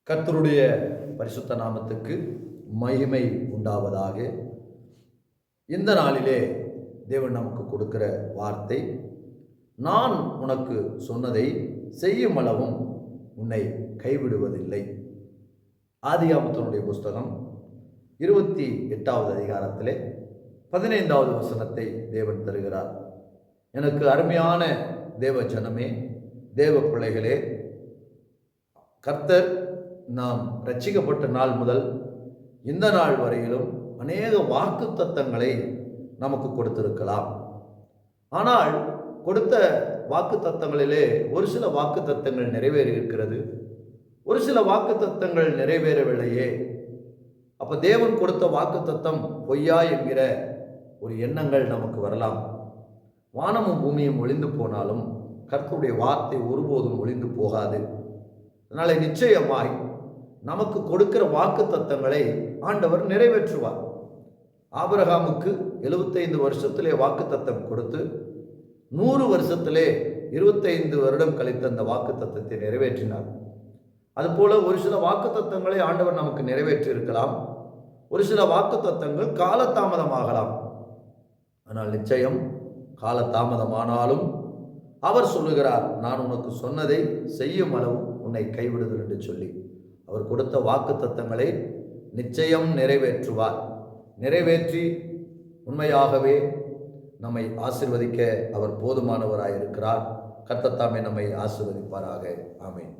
கர்த்தருடைய பரிசுத்த நாமத்துக்கு மகிமை உண்டாவதாக. இந்த நாளிலே தேவன் நமக்கு கொடுக்கிற வார்த்தை, நான் உனக்கு சொன்னதை செய்யும் அளவும் உன்னை கைவிடுவதில்லை. ஆதியாகமத்தினுடைய புஸ்தகம் 28வது அதிகாரத்திலே 15வது வசனத்தை தேவன் தருகிறார். எனக்கு அருமையான தேவ ஜனமே, தேவ பிள்ளைகளே, கர்த்தர் நாம் ரட்சிக்கப்பட்ட நாள் முதல் இந்த நாள் வரையிலும் அநேக வாக்குத்தத்தங்களை நமக்கு கொடுத்திருக்கலாம். ஆனால் கொடுத்த வாக்குத்தத்தங்களிலே ஒரு சில வாக்குத்தத்தங்கள் நிறைவேறி இருக்கிறது, ஒரு சில வாக்குத்தத்தங்கள் நிறைவேறவில்லையே. அப்ப தேவன் கொடுத்த வாக்குத்தத்தம் பொய்யா என்கிற ஒரு எண்ணங்கள் நமக்கு வரலாம். வானமும் பூமியும் ஒளிந்து போனாலும் கர்த்தருடைய வார்த்தை ஒருபோதும் ஒளிந்து போகாது. அதனால நிச்சயமாய் நமக்கு கொடுக்கிற வாக்குத்தத்தங்களை ஆண்டவர் நிறைவேற்றுவார். ஆபிரகாமுக்கு 75 வருஷத்திலே வாக்குத்தத்தம் கொடுத்து 100 வருஷத்திலே 25 வருடம் கழித்து அந்த வாக்குத்தத்தத்தை நிறைவேற்றினார். அதுபோல ஒரு சில வாக்குத்தத்தங்களை ஆண்டவர் நமக்கு நிறைவேற்றி இருக்கலாம், ஒரு சில வாக்குத்தத்தங்கள் காலதாமதமாகலாம். ஆனால் நிச்சயம் காலதாமதமானாலும் அவர் சொல்லுகிறார், நான் உனக்கு சொன்னதை செய்யும் அளவும் உன்னை கைவிடுதல் என்று சொல்லி அவர் கொடுத்த வாக்குத்தத்தங்களை நிச்சயம் நிறைவேற்றுவார். நிறைவேற்றி உண்மையாகவே நம்மை ஆசீர்வதிக்க அவர் போதுமானவராயிருக்கிறார். கர்த்தர் தாமே நம்மை ஆசீர்வதிப்பாராக. ஆமென்.